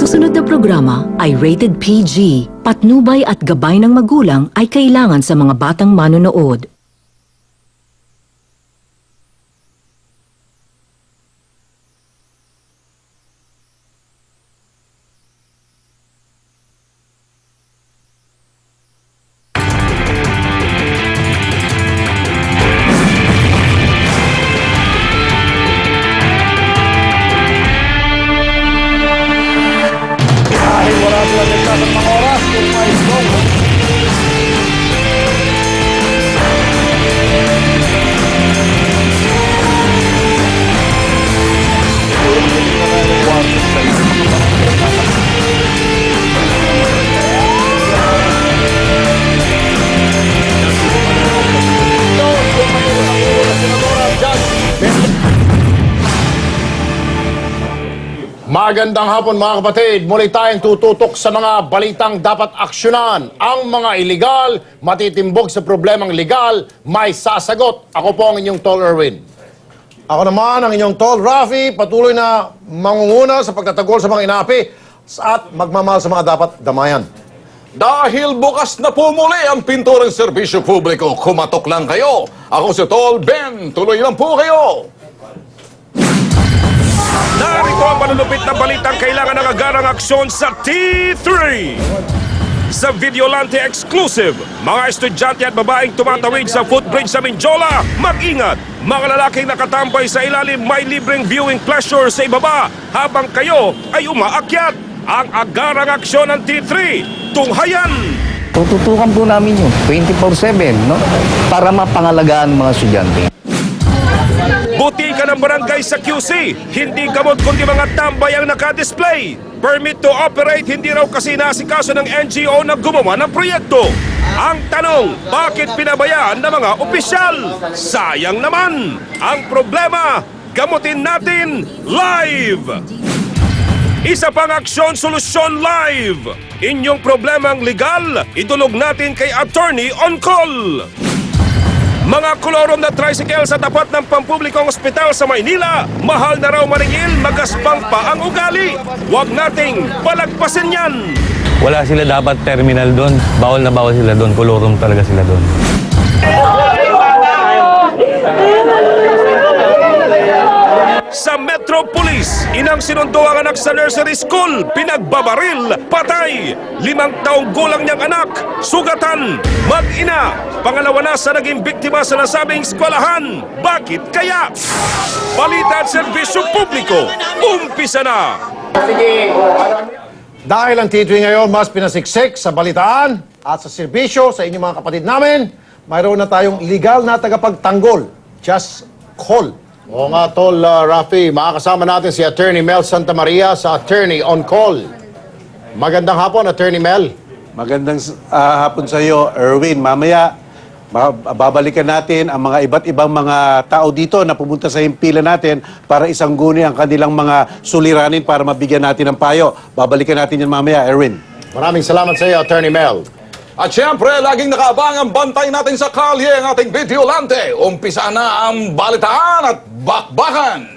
susunod na programa ay rated PG. Patnubay at gabay ng magulang ay kailangan sa mga batang manonood. Dahil wala silang nagtatang mga oras kung may song. Magandang hapon mga kapatid. Muli tayong tututok sa mga balitang dapat aksyonan. Ang mga iligal, matitimbog sa problemang legal, may sasagot. Ako po ang inyong Tol Erwin. Ako naman ang inyong Tol Rafi, patuloy na mangunguna sa pagtatagol sa mga inapi at magmamahal sa mga dapat damayan. Dahil bukas na po muli ang pinto ng serbisyo publiko, kumatok lang kayo. Ako si Tol Ben, tuloy lang po kayo. Narito ang panunupit na balitang kailangan ng agarang aksyon sa T3. Sa Videolante Exclusive, mga estudyante at babaeng tumatawid sa footbridge sa Mindiola, mag-ingat! Mga lalaking nakatambay sa ilalim may libreng viewing pleasure sa ibaba habang kayo ay umaakyat. Ang agarang aksyon ng T3, tunghayan! Tututukan po namin yun 24/7, no? Para mapangalagaan mga estudyante. Buti ka ng barangay sa QC, hindi gamot kundi mga tambay ang nakadisplay. Permit to operate, hindi raw kasi nasikaso ng NGO na gumawa ng proyekto. Ang tanong, bakit pinabayaan ng mga opisyal? Sayang naman! Ang problema, gamutin natin live! Isa pang aksyon, solusyon live! Inyong problemang legal, idulog natin kay Attorney on Call! Mga kolorom na tricycle sa tapat ng pampublikong ospital sa Maynila, mahal na raw maningil, magaspang pa ang ugali. Huwag nating palagpasin yan. Wala sila dapat terminal doon. Bawal na bawal sila doon. Kolorum talaga sila doon. Sa Metro Police, inang sinundo ang anak sa nursery school, pinagbabaril, patay. 5 taong gulang niyang anak, sugatan, mag-ina. Pangalawa na sa naging biktima sa nasabing eskwelahan. Bakit kaya? Balita at serbisyo publiko, umpisa na! Dahil ang T3 ngayon mas pinasiksik sa balitaan at sa serbisyo sa inyong mga kapatid namin, mayroon na tayong legal na tagapagtanggol. Just call. Oo nga, Tol Rafi, makakasama natin si Attorney Mel Santa Maria sa Attorney on Call. Magandang hapon, Attorney Mel. Magandang hapon sa iyo, Erwin. Mamaya, babalikan natin ang mga iba't ibang mga tao dito na pumunta sa himpilan natin para isangguni ang kanilang mga suliranin para mabigyan natin ng payo. Babalikan natin yan mamaya, Erwin. Maraming salamat sa iyo, Attorney Mel. At siyempre, laging nakaabang ang bantay natin sa kalye ang ating Videolante. Umpisa na ang balitaan at bakbakan.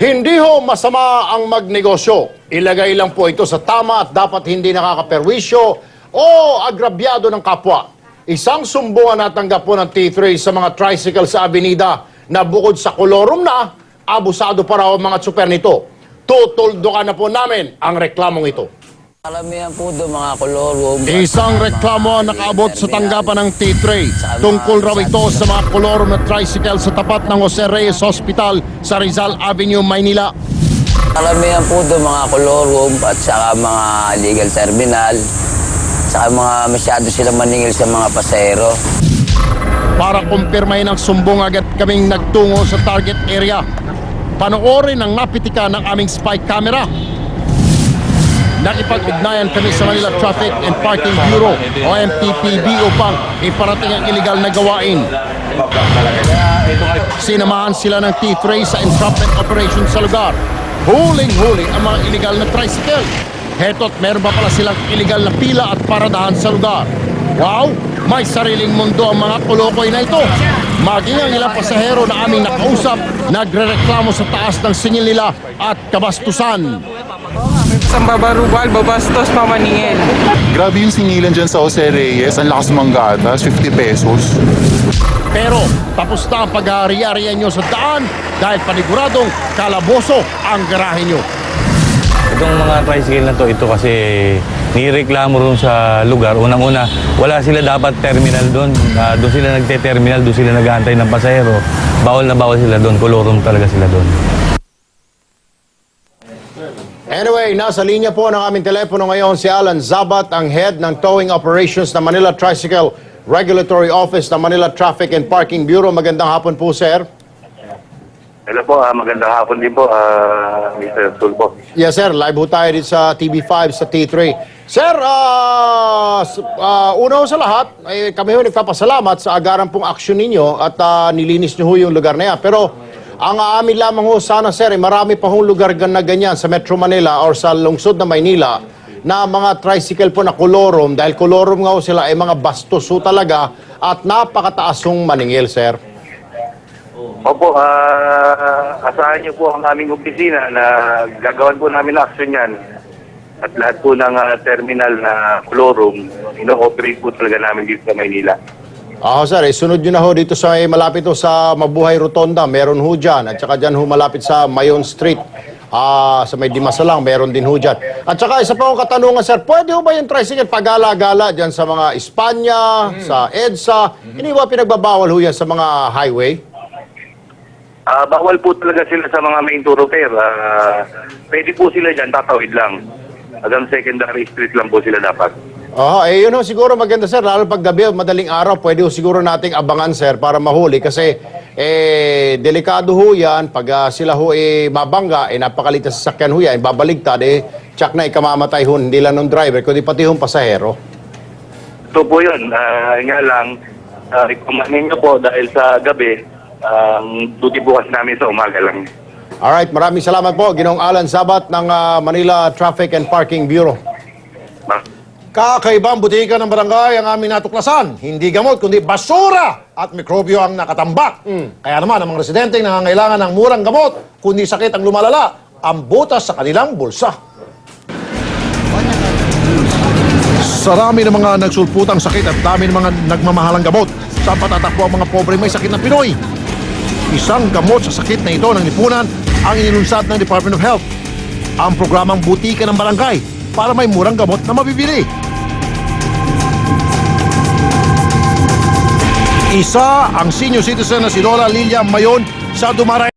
Hindi ho masama ang magnegosyo. Ilagay lang po ito sa tama at dapat hindi nakakaperwisyo o agrabyado ng kapwa. Isang sumbungan natanggap po ng T3 sa mga tricycle sa Avenida na bukod sa kolorum na, abusado pa raw ang mga tsuper nito. Tutuldukan na po namin ang reklamong ito. Kalamihan po doon mga kolorum. Isang reklamo ang nakaabot sa tanggapan ng T3. Tungkol raw ito sa mga kolorum na tricycle sa tapat ng Jose Reyes Hospital sa Rizal Avenue, Maynila. Kalamihan po doon mga kolorum at saka mga illegal terminal. Saka mga masyado silang maningil sa mga pasahero. Para kumpirmahin ang sumbong, agad kaming nagtungo sa target area. Panoorin ang napitikan ng aming spy camera. Nakipag-ugnayan kami sa Manila Traffic and Parking Bureau o MTPB upang iparating ang iligal na gawain. Sinamahan sila ng T3 sa entrapment operation sa lugar. Huling-huli ang mga iligal na tricycle. Heto't meron pa pala silang iligal na pila at paradahan sa lugar. Wow! May sariling mundo ang mga kolokoy na ito. Maging ang ilang pasahero na aming nakausap, nagrereklamo sa taas ng singil nila at kabastusan. Sambabarubal, Babastos, Mamaningel. Grabe yung singilan dyan sa Jose Reyes. Ang lakas manggatas, 50 pesos. Pero tapos na ang pag-aari-arian nyo sa daan dahil paniguradong kalaboso ang garahe nyo. Itong mga tricycle na to, ito kasi nireklamo ron sa lugar. Unang-una, wala sila dapat terminal doon. Doon sila nagte-terminal, doon sila nag-aantay ng pasahero. Bawal na bawal sila doon, kolorum talaga sila doon. Anyway, nasa linya po ng aming telepono ngayon si Alan Zabat, ang head ng towing operations ng Manila Tricycle Regulatory Office ng Manila Traffic and Parking Bureau. Magandang hapon po, sir. Hello po, magandang hapon din po, Mr. Tulpo. Yes, sir. Live po tayo dito sa TV5, sa T3. Sir, una sa lahat, kami ho nagpapasalamat sa agarang pong aksyon ninyo at nilinis nyo ho yung lugar na yan. Pero ang amin lamang ho sana, sir, marami pa hong lugar na ganyan sa Metro Manila or sa lungsod na Maynila na mga tricycle po na kolorum. Dahil kolorum nga ho sila ay mga bastos ho talaga at napakataas hong maningil, sir. Opo, asahan niyo po ang aming opisina na gagawan po namin action yan. At lahat po ng terminal na kolorum, ino-operate po talaga namin dito sa Maynila. Sir, sunod nyo na ho dito sa malapit ho sa Mabuhay Rotonda, meron ho dyan. At saka dyan ho malapit sa Mayon Street, sa may Dimasalang, meron din ho dyan. At saka isa pa akong katanungan, sir, pwede ho ba yung tricycle pagala-gala dyan sa mga Espanya, sa EDSA? Hindi ba pinagbabawal ho yan sa mga highway? Bawal po talaga sila sa mga main thoroughfare. Pwede po sila dyan, tatawid lang. Hanggang secondary street lang po sila dapat. Yun ho, siguro maganda, sir. Lalo pag gabi, madaling araw, pwede ho siguro nating abangan, sir, para mahuli. Kasi, delikado ho yan. Pag sila ho mabangga, napakaliit na sasakyan ho yan, babaligtad, tsak na ikamamatay ho, hindi lang ng driver, kundi pati hong pasahero. Ito po yun. Nga lang, ikumanin nyo po dahil sa gabi, duty bukas namin sa umaga lang. Alright, maraming salamat po, Ginoong Alan Zabat ng Manila Traffic and Parking Bureau. Kakaibang butika ng barangay ang aming natuklasan. Hindi gamot, kundi basura at mikrobyo ang nakatambak. Kaya naman, ang mga residente nangangailangan ng murang gamot, kundi sakit ang lumalala, ang butas sa kanilang bulsa. Sa rami ng mga nagsulputang sakit at dami ng mga nagmamahalang gamot, saan patatakbo ang mga pobre may sakit na Pinoy? Isang gamot sa sakit na ito ng lipunan ang inilunsad ng Department of Health. Ang programang Butika ng Barangay para may murang gamot na mabibili. Isa ang senior citizen na si Lola Lilia Mayon sa Dumaray.